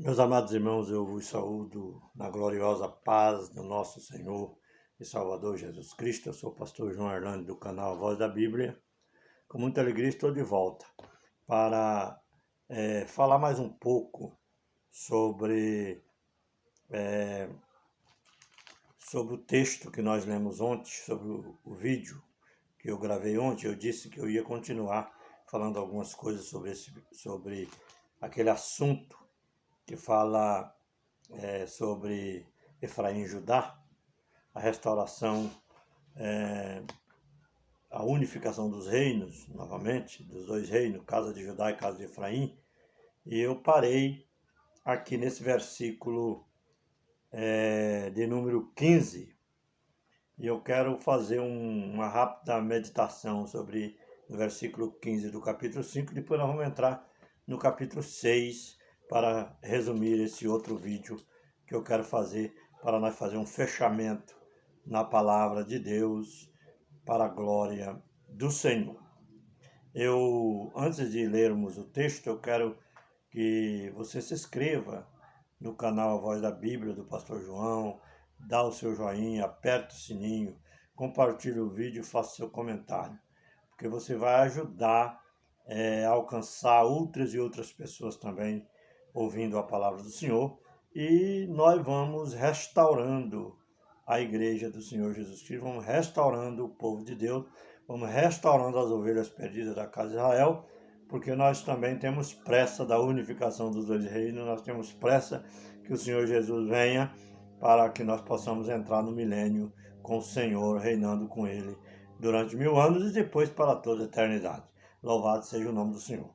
Meus amados irmãos, eu vos saúdo na gloriosa paz do nosso Senhor e Salvador Jesus Cristo. Eu sou o pastor João Orlando do canal Voz da Bíblia. Com muita alegria estou de volta para falar mais um pouco sobre o texto que nós lemos ontem, sobre o vídeo que eu gravei ontem. Eu disse que eu ia continuar falando algumas coisas sobre aquele assunto que fala sobre Efraim e Judá, a restauração, a unificação dos reinos, novamente, dos dois reinos, casa de Judá e casa de Efraim. E eu parei aqui nesse versículo de número 15. E eu quero fazer uma rápida meditação sobre o versículo 15 do capítulo 5. Depois nós vamos entrar no capítulo 6 para resumir esse outro vídeo que eu quero fazer, para nós fazer um fechamento na palavra de Deus para a glória do Senhor. Antes de lermos o texto, eu quero que você se inscreva no canal A Voz da Bíblia do Pastor João, dá o seu joinha, aperta o sininho, compartilhe o vídeo e faça seu comentário, porque você vai ajudar a alcançar outras e outras pessoas também ouvindo a palavra do Senhor, e nós vamos restaurando a igreja do Senhor Jesus Cristo, vamos restaurando o povo de Deus, vamos restaurando as ovelhas perdidas da casa de Israel, porque nós também temos pressa da unificação dos dois reinos, nós temos pressa que o Senhor Jesus venha para que nós possamos entrar no milênio com o Senhor, reinando com Ele durante 1000 anos e depois para toda a eternidade. Louvado seja o nome do Senhor.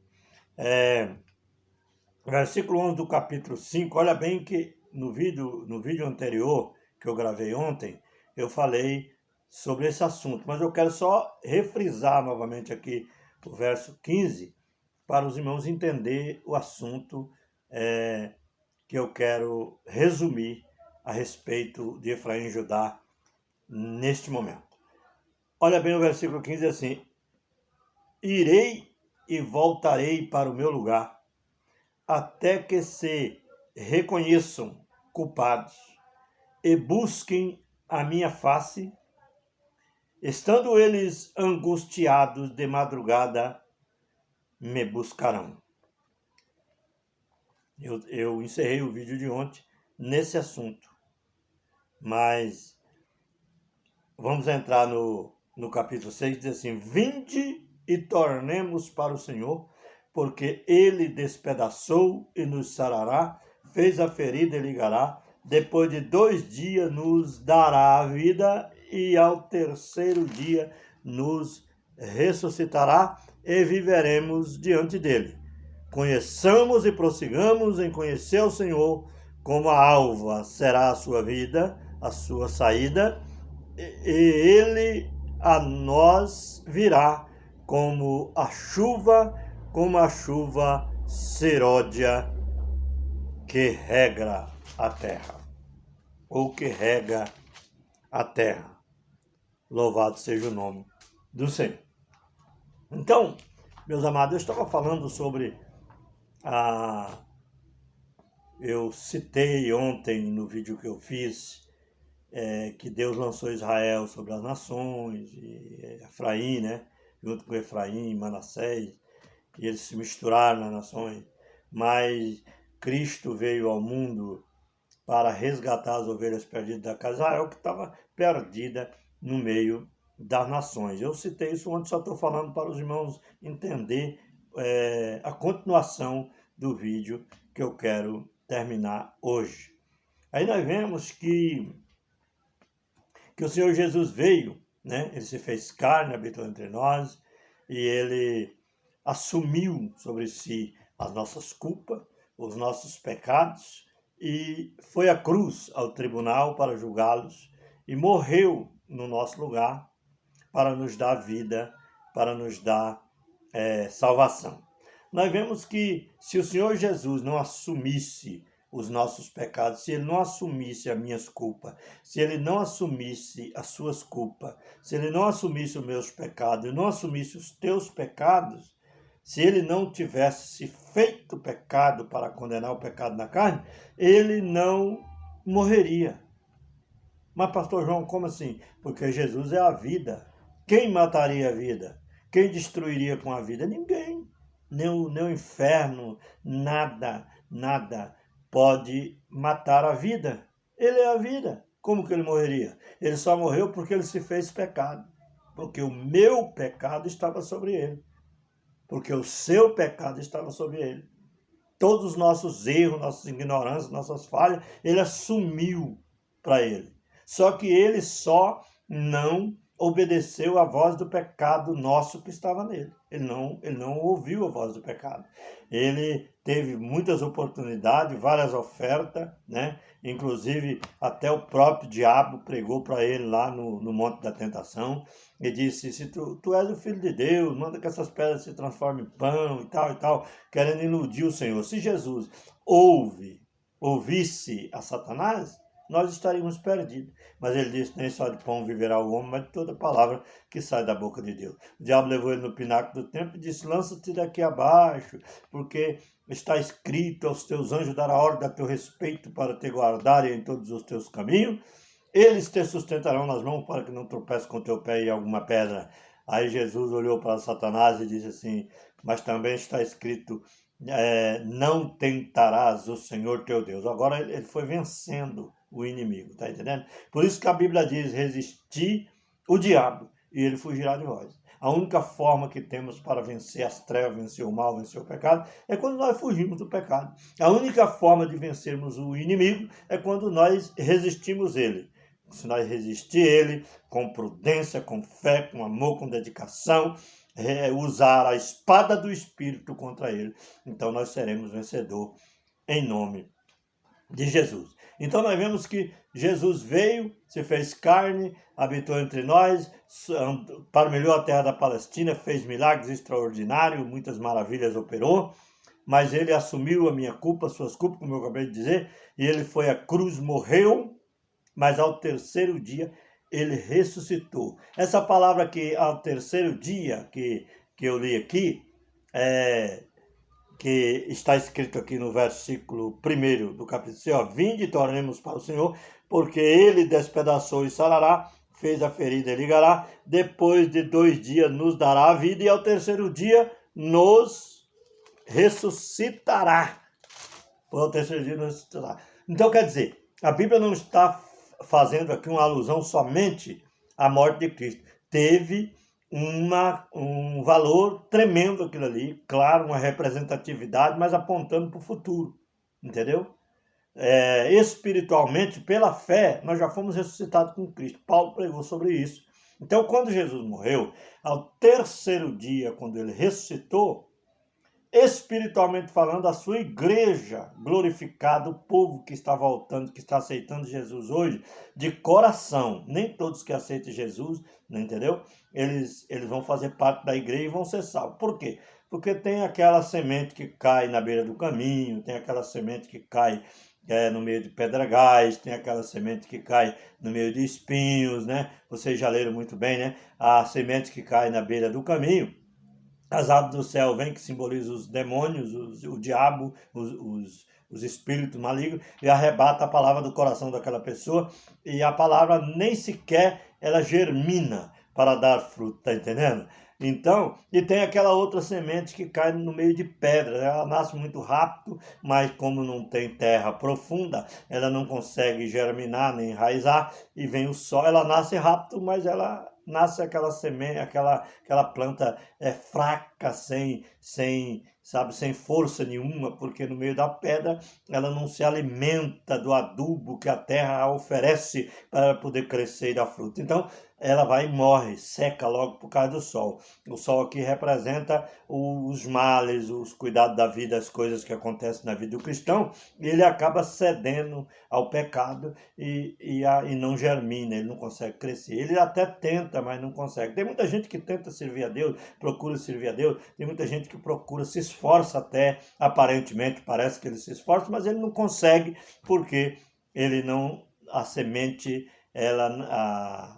Versículo 11 do capítulo 5, olha bem que no vídeo anterior que eu gravei ontem, eu falei sobre esse assunto, mas eu quero só refrisar novamente aqui o verso 15, para os irmãos entender o assunto que eu quero resumir a respeito de Efraim e Judá neste momento. Olha bem o versículo 15 assim: irei e voltarei para o meu lugar, até que se reconheçam culpados e busquem a minha face, estando eles angustiados de madrugada, me buscarão. Eu encerrei o vídeo de ontem nesse assunto, mas vamos entrar no capítulo 6, diz assim: vinde e tornemos para o Senhor, porque ele despedaçou e nos sarará, fez a ferida e ligará, depois de 2 dias nos dará a vida, e ao terceiro dia nos ressuscitará, e viveremos diante dele. Conheçamos e prossigamos em conhecer o Senhor, como a alva será a sua vida, a sua saída, e ele a nós virá como a chuva seródia que rega a terra, ou que rega a terra. Louvado seja o nome do Senhor. Então, meus amados, eu estava falando sobre eu citei ontem no vídeo que eu fiz que Deus lançou Israel sobre as nações, e Efraim, né? Junto com Efraim e Manassés, e eles se misturaram nas nações, mas Cristo veio ao mundo para resgatar as ovelhas perdidas da casa de Israel, que estava perdida no meio das nações. Eu citei isso ontem, só estou falando para os irmãos entender a continuação do vídeo que eu quero terminar hoje. Aí nós vemos que o Senhor Jesus veio, né? Ele se fez carne, habitou entre nós, e ele assumiu sobre si as nossas culpas, os nossos pecados, e foi à cruz, ao tribunal, para julgá-los, e morreu no nosso lugar para nos dar vida, para nos dar salvação. Nós vemos que se o Senhor Jesus não assumisse os nossos pecados, se ele não assumisse as minhas culpas, se ele não assumisse as suas culpas, se ele não assumisse os meus pecados, e não assumisse os teus pecados, Se ele não tivesse se feito pecado para condenar o pecado na carne, ele não morreria. Mas, pastor João, como assim? Porque Jesus é a vida. Quem mataria a vida? Quem destruiria com a vida? Ninguém. Nem o inferno, nada pode matar a vida. Ele é a vida. Como que ele morreria? Ele só morreu porque ele se fez pecado. Porque o meu pecado estava sobre ele. Porque o seu pecado estava sobre ele. Todos os nossos erros, nossas ignorâncias, nossas falhas, ele assumiu para ele. Só que ele só não obedeceu à voz do pecado nosso que estava nele. Ele não ouviu a voz do pecado. Ele teve muitas oportunidades, várias ofertas, né? Inclusive até o próprio diabo pregou para ele lá no Monte da Tentação e disse: se tu és o Filho de Deus, manda que essas pedras se transformem em pão e tal, querendo iludir o Senhor. Se Jesus ouvisse a Satanás, nós estaríamos perdidos. Mas ele disse: nem só de pão viverá o homem, mas de toda palavra que sai da boca de Deus. O diabo levou ele no pináculo do templo e disse: lança-te daqui abaixo, porque está escrito: aos teus anjos dará ordem a teu respeito para te guardarem em todos os teus caminhos. Eles te sustentarão nas mãos para que não tropece com teu pé em alguma pedra. Aí Jesus olhou para Satanás e disse assim: mas também está escrito: não tentarás o Senhor teu Deus. Agora ele foi vencendo o inimigo, tá entendendo? Por isso que a Bíblia diz: resistir o diabo e ele fugirá de vós. A única forma que temos para vencer as trevas, vencer o mal, vencer o pecado, é quando nós fugimos do pecado. A única forma de vencermos o inimigo é quando nós resistimos ele. Se nós resistir ele com prudência, com fé, com amor, com dedicação, usar a espada do Espírito contra ele, então nós seremos vencedor em nome de Jesus. Então nós vemos que Jesus veio, se fez carne, habitou entre nós, parmelhou a terra da Palestina, fez milagres extraordinários, muitas maravilhas operou, mas ele assumiu a minha culpa, suas culpas, como eu acabei de dizer, e ele foi à cruz, morreu, mas ao terceiro dia ele ressuscitou. Essa palavra que ao terceiro dia, que eu li aqui, que está escrito aqui no versículo 1 do capítulo 6, vinde e tornemos para o Senhor, porque ele despedaçou e sarará, fez a ferida e ligará, depois de 2 dias nos dará a vida, e ao terceiro dia nos ressuscitará. Ao terceiro dia nos ressuscitará. Então, quer dizer, a Bíblia não está fazendo aqui uma alusão somente à morte de Cristo. Teve um valor tremendo aquilo ali, claro, uma representatividade, mas apontando para o futuro, entendeu? Espiritualmente, pela fé, nós já fomos ressuscitados com Cristo. Paulo pregou sobre isso. Então, quando Jesus morreu, ao terceiro dia, quando ele ressuscitou, espiritualmente falando, a sua igreja glorificada, o povo que está voltando, que está aceitando Jesus hoje, de coração, nem todos que aceitam Jesus, entendeu? Eles vão fazer parte da igreja e vão ser salvos. Por quê? Porque tem aquela semente que cai na beira do caminho, tem aquela semente que cai no meio de pedregais, tem aquela semente que cai no meio de espinhos, né? Vocês já leram muito bem, né? A semente que cai na beira do caminho. As aves do céu vêm, que simbolizam os demônios, o diabo, os espíritos malignos, e arrebata a palavra do coração daquela pessoa, e a palavra nem sequer ela germina para dar fruto, tá entendendo? Então, e tem aquela outra semente que cai no meio de pedra, ela nasce muito rápido, mas como não tem terra profunda, ela não consegue germinar nem enraizar, e vem o sol, ela nasce rápido, mas ela nasce aquela semente, aquela planta fraca, sem força nenhuma, porque no meio da pedra ela não se alimenta do adubo que a terra oferece para poder crescer e dar fruto. Então, ela vai e morre, seca logo por causa do sol. O sol aqui representa os males, os cuidados da vida, as coisas que acontecem na vida do cristão, e ele acaba cedendo ao pecado e não germina, ele não consegue crescer. Ele até tenta, mas não consegue. Tem muita gente que tenta servir a Deus, procura servir a Deus, tem muita gente que procura, se esforça até, aparentemente parece que ele se esforça, mas ele não consegue, porque ele não, a semente,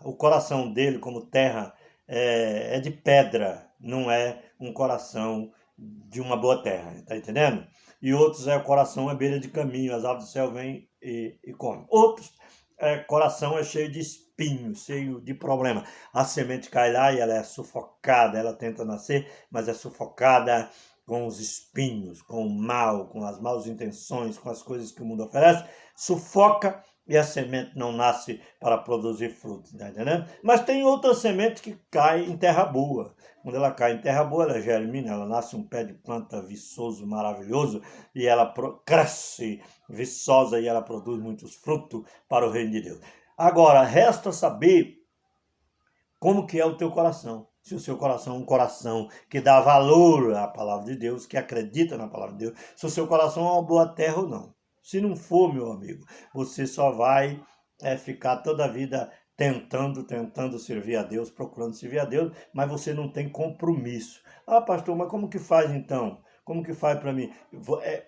o coração dele como terra é de pedra, não é um coração de uma boa terra, está entendendo? E outros é o coração à beira de caminho, as aves do céu vêm e comem. Outros, coração é cheio de espinhos, cheio de problema. A semente cai lá e ela é sufocada, ela tenta nascer, mas é sufocada com os espinhos, com o mal, com as maus intenções, com as coisas que o mundo oferece, sufoca e a semente não nasce para produzir frutos, tá entendendo? Mas tem outra semente que cai em terra boa. Quando ela cai em terra boa, ela germina, ela nasce um pé de planta viçoso, maravilhoso, e ela cresce viçosa e ela produz muitos frutos para o reino de Deus. Agora, resta saber como que é o teu coração. Se o seu coração é um coração que dá valor à palavra de Deus, que acredita na palavra de Deus, se o seu coração é uma boa terra ou não. Se não for, meu amigo, você só vai ficar toda a vida tentando servir a Deus, procurando servir a Deus, mas você não tem compromisso. Ah, pastor, mas como que faz então? Como que faz para mim?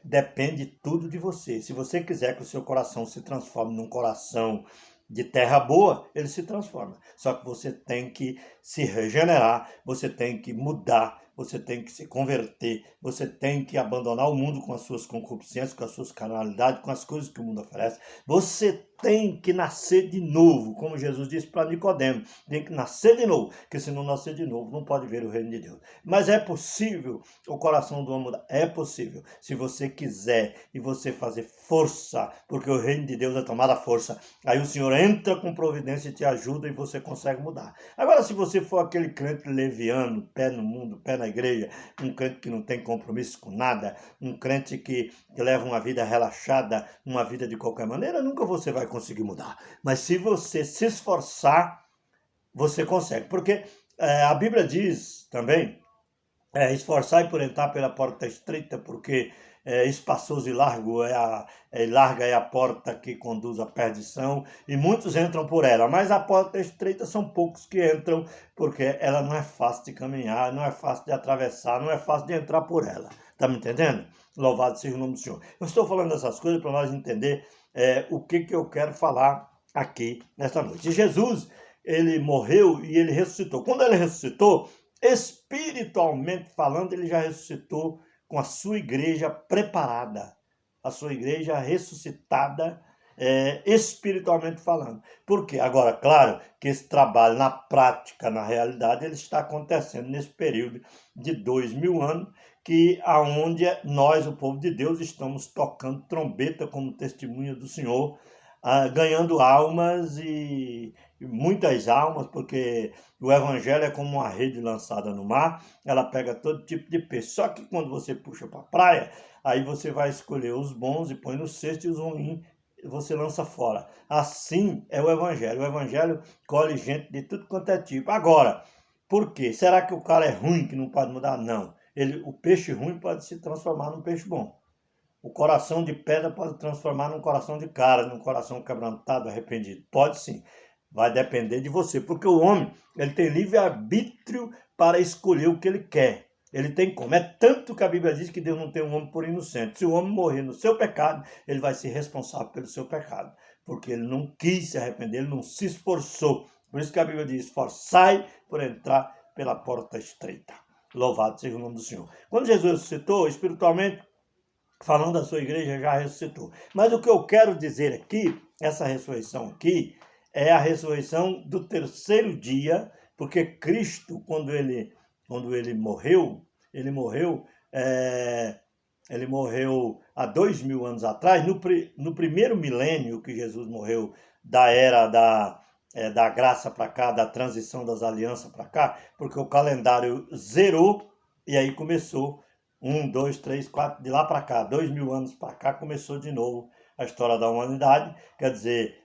Depende tudo de você. Se você quiser que o seu coração se transforme num coração de terra boa, ele se transforma. Só que você tem que se regenerar, você tem que mudar, você tem que se converter, você tem que abandonar o mundo com as suas concupiscências, com as suas carnalidades, com as coisas que o mundo oferece. Você tem que nascer de novo, como Jesus disse para Nicodemo, tem que nascer de novo, porque se não nascer de novo, não pode ver o reino de Deus. Mas é possível o coração do homem mudar? É possível, se você quiser e você fazer força, porque o reino de Deus é tomada força. Aí o Senhor entra com providência e te ajuda e você consegue mudar. Agora, se você for aquele crente leviano, pé no mundo, pé na igreja, um crente que não tem compromisso com nada, um crente que leva uma vida relaxada, uma vida de qualquer maneira, nunca você vai conseguir mudar. Mas se você se esforçar, você consegue. Porque a Bíblia diz também, esforçai por entrar pela porta estreita, porque espaçoso e larga é a porta que conduz à perdição, e muitos entram por ela, mas a porta estreita são poucos que entram, porque ela não é fácil de caminhar, não é fácil de atravessar, não é fácil de entrar por ela. Está me entendendo? Louvado seja o nome do Senhor. Eu estou falando essas coisas para nós entender o que eu quero falar aqui nesta noite. E Jesus, ele morreu e ele ressuscitou. Quando ele ressuscitou, espiritualmente falando, ele já ressuscitou com a sua igreja preparada, a sua igreja ressuscitada, espiritualmente falando. Por quê? Agora, claro que esse trabalho na prática, na realidade, ele está acontecendo nesse período de 2000 anos, que aonde nós, o povo de Deus, estamos tocando trombeta como testemunha do Senhor, ganhando almas e muitas almas, porque o evangelho é como uma rede lançada no mar, ela pega todo tipo de peixe. Só que quando você puxa para a praia, aí você vai escolher os bons e põe no cesto e os ruins você lança fora. Assim é o evangelho. O evangelho colhe gente de tudo quanto é tipo. Agora, por quê? Será que o cara é ruim que não pode mudar? Não. O peixe ruim pode se transformar num peixe bom. O coração de pedra pode transformar num coração de cara, num coração quebrantado, arrependido. Pode sim. Vai depender de você, porque o homem, ele tem livre-arbítrio para escolher o que ele quer. Ele tem como. É tanto que a Bíblia diz que Deus não tem um homem por inocente. Se o homem morrer no seu pecado, ele vai ser responsável pelo seu pecado, porque ele não quis se arrepender, ele não se esforçou. Por isso que a Bíblia diz, esforçai por entrar pela porta estreita. Louvado seja o nome do Senhor. Quando Jesus ressuscitou, espiritualmente, falando da sua igreja, já ressuscitou. Mas o que eu quero dizer aqui, essa ressurreição aqui, é a ressurreição do terceiro dia, porque Cristo, quando ele morreu, ele morreu há 2000 anos atrás, no primeiro milênio que Jesus morreu, da era da graça para cá, da transição das alianças para cá, porque o calendário zerou e aí começou 1, 2, 3, 4, de lá para cá, 2000 anos para cá, começou de novo a história da humanidade. Quer dizer,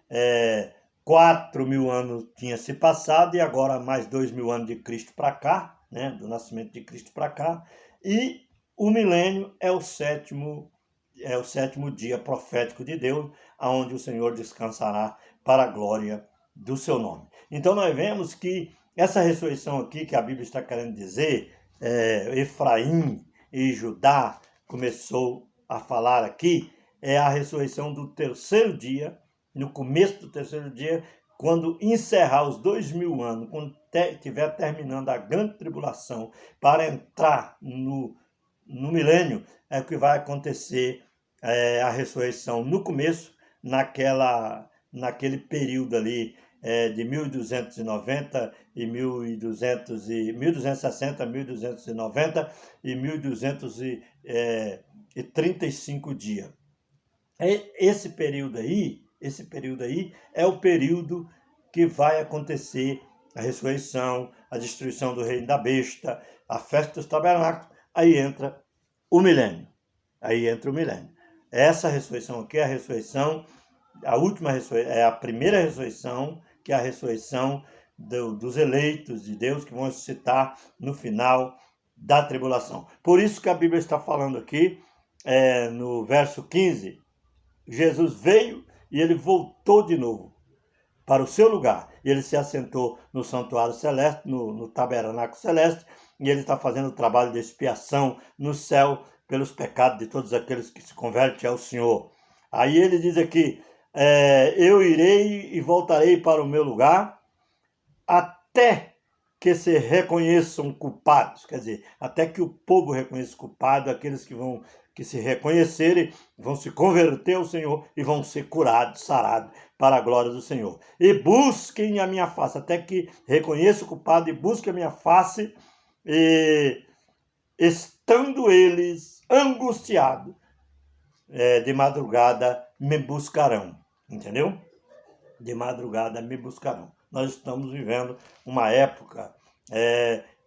4.000 anos tinha se passado e agora mais 2.000 anos de Cristo para cá, né, do nascimento de Cristo para cá. E o milênio é o sétimo dia profético de Deus, aonde o Senhor descansará para a glória do seu nome. Então nós vemos que essa ressurreição aqui que a Bíblia está querendo dizer, Efraim e Judá começou a falar aqui, é a ressurreição do terceiro dia, no começo do terceiro dia, quando encerrar os 2000 anos, quando estiver terminando a grande tribulação, para entrar no no milênio, é que vai acontecer a ressurreição no começo, naquele período ali de 1290 e 1260, 1290 e 1235 dias. Esse período aí é o período que vai acontecer a ressurreição, a destruição do reino da besta, a festa dos tabernáculos, aí entra o milênio. Essa ressurreição aqui é a ressurreição, a última ressurreição, é a primeira ressurreição, que é a ressurreição dos eleitos de Deus, que vão ressuscitar no final da tribulação. Por isso que a Bíblia está falando aqui, no verso 15, Jesus veio e ele voltou de novo para o seu lugar. Ele se assentou no santuário celeste, no tabernáculo celeste, e ele está fazendo o trabalho de expiação no céu pelos pecados de todos aqueles que se convertem ao Senhor. Aí ele diz aqui, eu irei e voltarei para o meu lugar até que se reconheçam culpados, quer dizer, até que o povo reconheça culpado, aqueles que se reconhecerem, vão se converter ao Senhor e vão ser curados, sarados, para a glória do Senhor. E busquem a minha face, até que reconheça o culpado e busquem a minha face, e estando eles angustiados, de madrugada me buscarão, entendeu? De madrugada me buscarão. Nós estamos vivendo uma época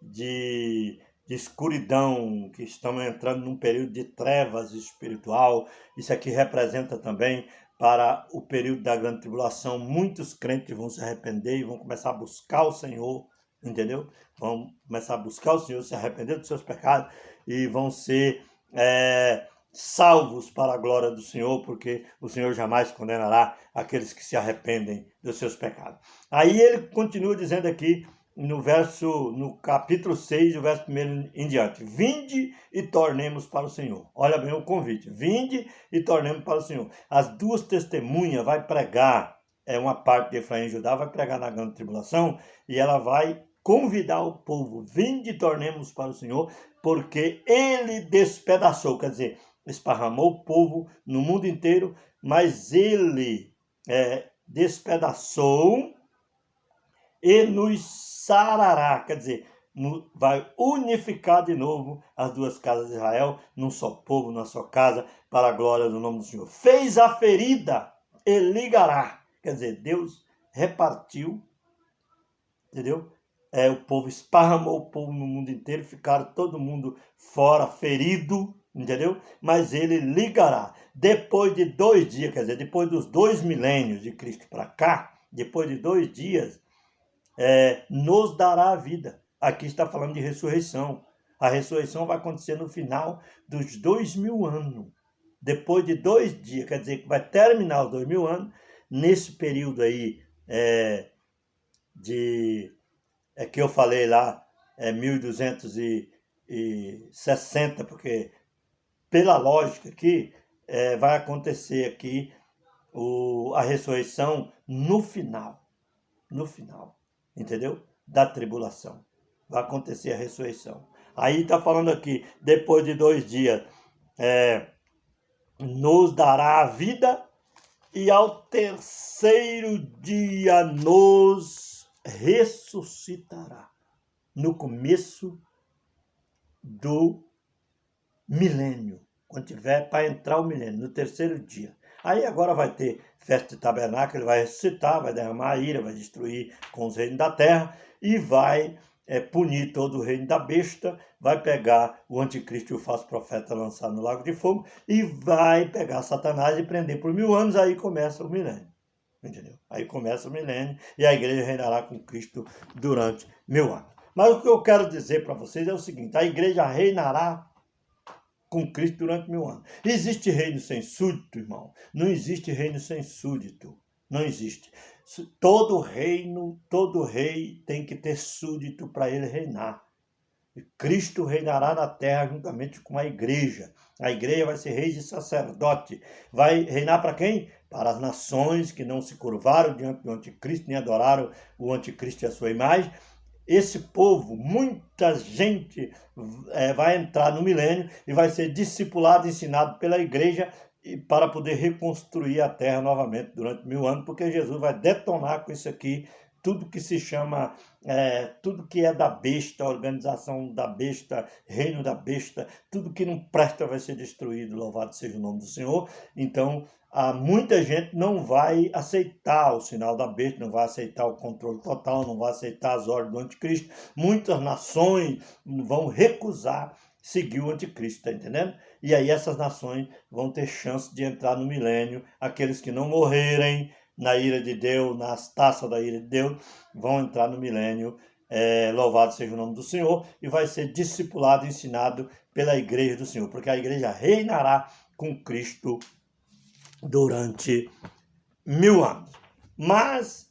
de escuridão, que estamos entrando num período de trevas espiritual. Isso aqui representa também para o período da grande tribulação. Muitos crentes vão se arrepender e vão começar a buscar o Senhor, entendeu? Vão começar a buscar o Senhor, se arrepender dos seus pecados e vão ser salvos para a glória do Senhor, porque o Senhor jamais condenará aqueles que se arrependem dos seus pecados. Aí ele continua dizendo aqui, no capítulo 6, o verso 1 em diante: vinde e tornemos para o Senhor. Olha bem o convite, vinde e tornemos para o Senhor. As duas testemunhas vai pregar, uma parte de Efraim e Judá vai pregar na grande tribulação, e ela vai convidar o povo, vinde e tornemos para o Senhor, porque ele despedaçou, quer dizer, esparramou o povo no mundo inteiro, mas ele despedaçou e nos sarará, quer dizer, vai unificar de novo as duas casas de Israel num só povo, numa só casa, para a glória do nome do Senhor. Fez a ferida e ligará, quer dizer, Deus repartiu, entendeu? O povo esparramou o povo no mundo inteiro, ficaram todo mundo fora, ferido, entendeu? Mas ele ligará. Depois de 2 dias, quer dizer, depois dos 2 milênios de Cristo para cá, depois de 2 dias, nos dará a vida. Aqui está falando de ressurreição. A ressurreição vai acontecer no final dos 2000 anos. Depois de 2 dias, quer dizer, que vai terminar os 2000 anos, nesse período aí que eu falei lá, 1260, porque pela lógica aqui, vai acontecer aqui a ressurreição no final, entendeu? Da tribulação. Vai acontecer a ressurreição. Aí está falando aqui, depois de 2 dias, nos dará a vida, e ao terceiro dia nos ressuscitará. No começo do milênio, quando tiver para entrar o milênio, no terceiro dia. Aí agora vai ter festa de tabernáculo, ele vai ressuscitar, vai derramar a ira, vai destruir com os reinos da terra e vai punir todo o reino da besta, vai pegar o anticristo e o falso profeta, lançar no lago de fogo, e vai pegar Satanás e prender por 1000 anos, aí começa o milênio. Entendeu? Aí começa o milênio e a igreja reinará com Cristo durante 1000 anos. Mas o que eu quero dizer para vocês é o seguinte: a igreja reinará com Cristo durante 1000 anos. Existe reino sem súdito, irmão? Não existe reino sem súdito. Não existe. Todo rei tem que ter súdito para ele reinar. E Cristo reinará na terra juntamente com a igreja. A igreja vai ser rei e sacerdote. Vai reinar para quem? Para as nações que não se curvaram diante do anticristo, nem adoraram o anticristo e a sua imagem. esse povo, muita gente vai entrar no milênio e vai ser discipulado, ensinado pela igreja para poder reconstruir a terra novamente durante 1000 anos, porque Jesus vai detonar com isso aqui tudo que se chama, tudo que é da besta, organização da besta, reino da besta, tudo que não presta vai ser destruído, louvado seja o nome do Senhor. Então, muita gente não vai aceitar o sinal da besta, não vai aceitar o controle total, não vai aceitar as ordens do anticristo. Muitas nações vão recusar seguir o anticristo, está entendendo? E aí essas nações vão ter chance de entrar no milênio, aqueles que não morrerem na ira de Deus, nas taças da ira de Deus, vão entrar no milênio, louvado seja o nome do Senhor, e vai ser discipulado, ensinado pela igreja do Senhor, porque a igreja reinará com Cristo durante 1000 anos. Mas,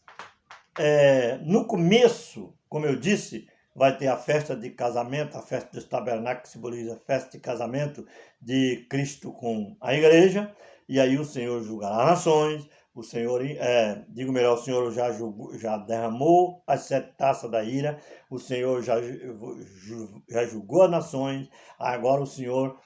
no começo, como eu disse, vai ter a festa de casamento, a festa dos tabernáculos, que simboliza a festa de casamento de Cristo com a igreja, e aí o Senhor julgará nações. O Senhor, o Senhor já derramou as 7 taças da ira, o Senhor já julgou as nações, agora o Senhor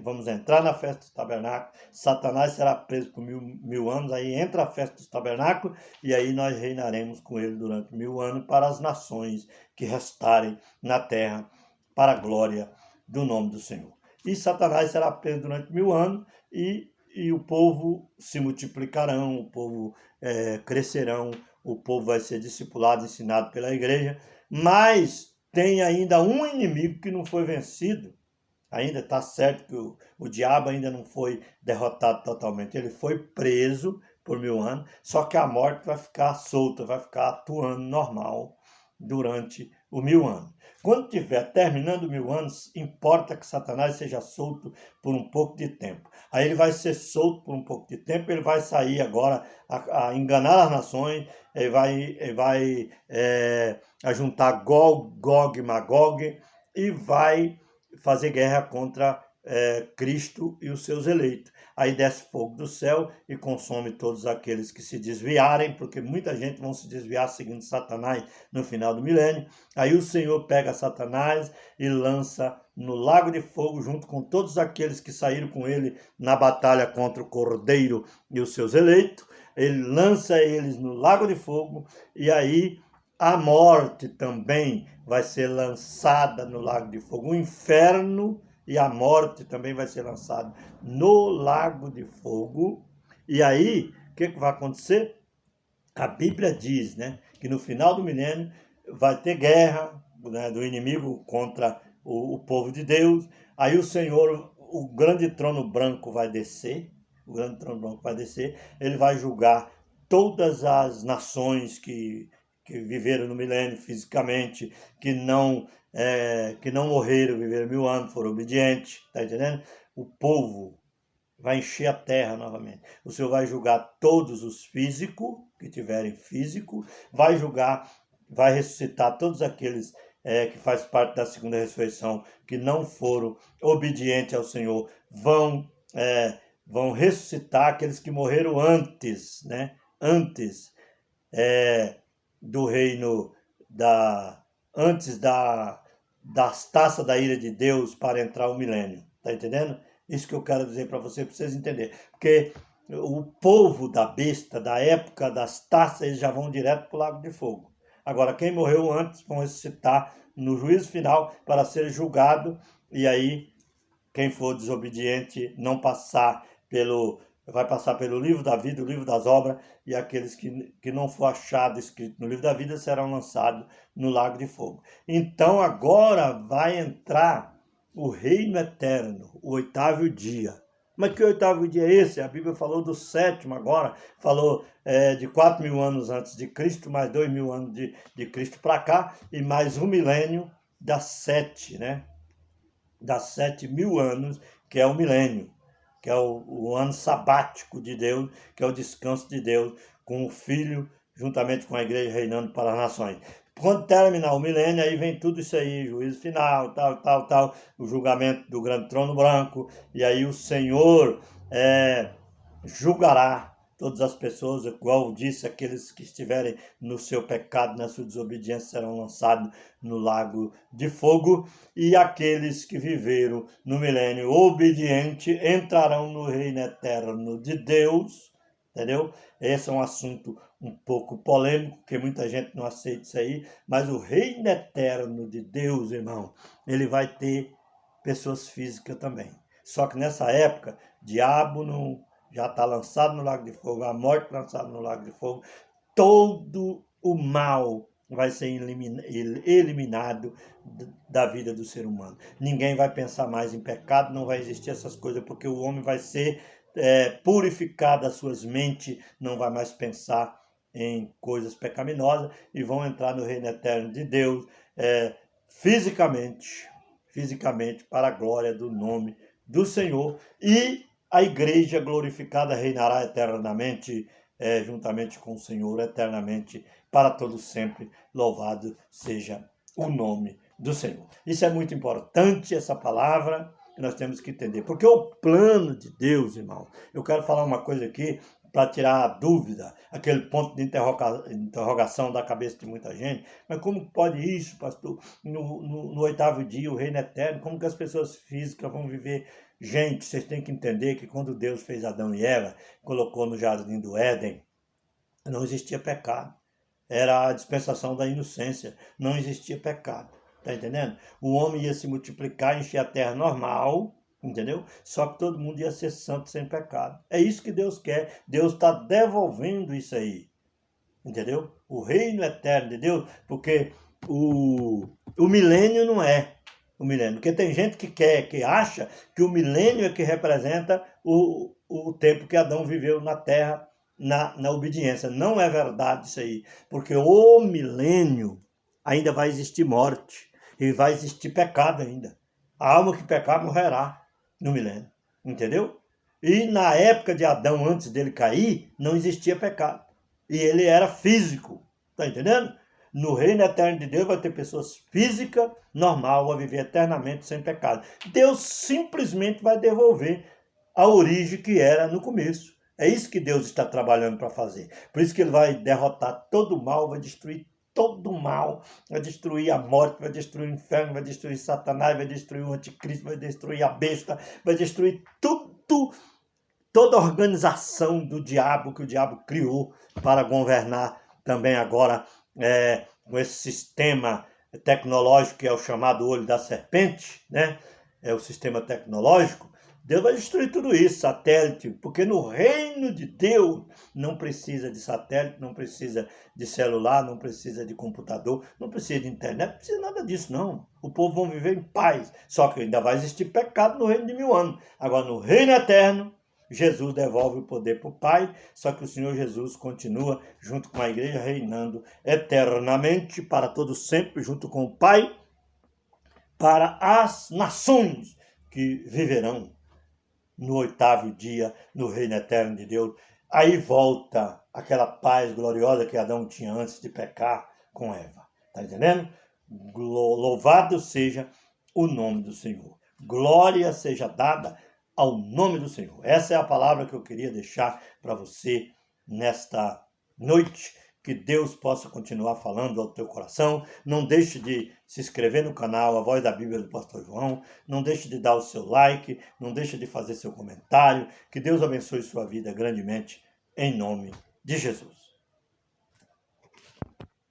vamos entrar na festa dos tabernáculos, Satanás será preso por 1000 anos, aí entra a festa dos tabernáculos, e aí nós reinaremos com ele durante 1000 anos para as nações que restarem na terra, para a glória do nome do Senhor. E Satanás será preso durante 1000 anos, e o povo se multiplicarão, o povo crescerão, o povo vai ser discipulado, ensinado pela igreja, mas tem ainda um inimigo que não foi vencido. Ainda está certo que o diabo ainda não foi derrotado totalmente, ele foi preso por 1000 anos, só que a morte vai ficar solta, vai ficar atuando normal durante os 1000 anos. Quando estiver terminando 1000 anos, importa que Satanás seja solto por um pouco de tempo. Aí ele vai ser solto por um pouco de tempo, ele vai sair agora a enganar as nações, ele vai ajuntar Gog e Magog e vai fazer guerra contra Cristo e os seus eleitos. Aí desce fogo do céu e consome todos aqueles que se desviarem, porque muita gente vão se desviar seguindo Satanás no final do milênio. Aí o Senhor pega Satanás e lança no lago de fogo, junto com todos aqueles que saíram com ele na batalha contra o Cordeiro e os seus eleitos. Ele lança eles no lago de fogo, e aí a morte também vai ser lançada no lago de fogo. O inferno e a morte também vai ser lançado no lago de fogo. E aí, o que vai acontecer? A Bíblia diz, que no final do milênio vai ter guerra, do inimigo contra o povo de Deus. Aí o Senhor, o grande trono branco vai descer, ele vai julgar todas as nações que viveram no milênio fisicamente, que não morreram, viveram 1000 anos, foram obedientes, tá entendendo? O povo vai encher a terra novamente. O Senhor vai julgar todos os físicos, que tiverem físico, vai ressuscitar todos aqueles que fazem parte da segunda ressurreição, que não foram obedientes ao Senhor, vão ressuscitar aqueles que morreram antes do reino antes das taças da ira de Deus para entrar o milênio. Tá entendendo? Isso que eu quero dizer para vocês entenderem. Porque o povo da besta, da época das taças, eles já vão direto para o lago de fogo. Agora, quem morreu antes vão ressuscitar no juízo final para ser julgado, e aí quem for desobediente vai passar pelo livro da vida, o livro das obras, e aqueles que não for achado escrito no livro da vida serão lançados no lago de fogo. Então agora vai entrar o reino eterno, o 8º dia. Mas que 8º dia é esse? A Bíblia falou do 7º agora, falou de 4.000 anos antes de Cristo, mais 2.000 anos de Cristo para cá, e mais um milênio das 7, das 7.000 anos, que é o milênio, que é o ano sabático de Deus, que é o descanso de Deus, com o Filho, juntamente com a igreja, reinando para as nações. Quando terminar o milênio, aí vem tudo isso aí, juízo final, tal, o julgamento do grande trono branco, e aí o Senhor julgará todas as pessoas, igual disse, aqueles que estiverem no seu pecado, na sua desobediência, serão lançados no lago de fogo, e aqueles que viveram no milênio obediente entrarão no reino eterno de Deus, entendeu? Esse é um assunto um pouco polêmico, porque muita gente não aceita isso aí, mas o reino eterno de Deus, irmão, ele vai ter pessoas físicas também. Só que nessa época, diabo não já está lançado no lago de fogo, a morte lançada no lago de fogo, todo o mal vai ser eliminado da vida do ser humano. Ninguém vai pensar mais em pecado, não vai existir essas coisas, porque o homem vai ser purificado, as suas mentes não vai mais pensar em coisas pecaminosas e vão entrar no reino eterno de Deus fisicamente, para a glória do nome do Senhor, e a igreja glorificada reinará eternamente, juntamente com o Senhor, eternamente, para todo sempre. Louvado seja o nome do Senhor. Isso é muito importante, essa palavra, que nós temos que entender. Porque o plano de Deus, irmão, eu quero falar uma coisa aqui, para tirar a dúvida, aquele ponto de interrogação da cabeça de muita gente. Mas como pode isso, pastor? No oitavo dia, o reino eterno, como que as pessoas físicas vão viver? Gente, vocês têm que entender que quando Deus fez Adão e Eva, colocou no jardim do Éden, não existia pecado. Era a dispensação da inocência, não existia pecado. Tá entendendo? O homem ia se multiplicar, encher a terra normal, entendeu? Só que todo mundo ia ser santo sem pecado. É isso que Deus quer. Deus está devolvendo isso aí, entendeu? O reino eterno de Deus, porque o milênio não é o milênio. Porque tem gente que acha que o milênio é que representa o tempo que Adão viveu na terra, na obediência. Não é verdade isso aí, porque o milênio ainda vai existir morte e vai existir pecado ainda. A alma que pecar morrerá no milênio, entendeu? E na época de Adão, antes dele cair, não existia pecado. E ele era físico, tá entendendo? No reino eterno de Deus vai ter pessoas físicas, normal, vão viver eternamente sem pecado. Deus simplesmente vai devolver a origem que era no começo. É isso que Deus está trabalhando para fazer. Por isso que ele vai derrotar todo o mal, vai destruir todo o mal, vai destruir a morte, vai destruir o inferno, vai destruir Satanás, vai destruir o anticristo, vai destruir a besta, vai destruir tudo, toda a organização do diabo que o diabo criou para governar também agora com esse sistema tecnológico que é o chamado olho da serpente, né? É o sistema tecnológico. Deus vai destruir tudo isso, satélite, porque no reino de Deus não precisa de satélite, não precisa de celular, não precisa de computador, não precisa de internet, não precisa nada disso não. O povo vai viver em paz, só que ainda vai existir pecado no reino de 1000 anos. Agora no reino eterno, Jesus devolve o poder para o Pai, só que o Senhor Jesus continua junto com a igreja reinando eternamente para todo sempre, junto com o Pai, para as nações que viverão no oitavo dia, no reino eterno de Deus. Aí volta aquela paz gloriosa que Adão tinha antes de pecar com Eva. Tá entendendo? Louvado seja o nome do Senhor. Glória seja dada ao nome do Senhor. Essa é a palavra que eu queria deixar para você nesta noite. Que Deus possa continuar falando ao teu coração. Não deixe de se inscrever no canal A Voz da Bíblia do Pastor João. Não deixe de dar o seu like. Não deixe de fazer seu comentário. Que Deus abençoe sua vida grandemente, em nome de Jesus.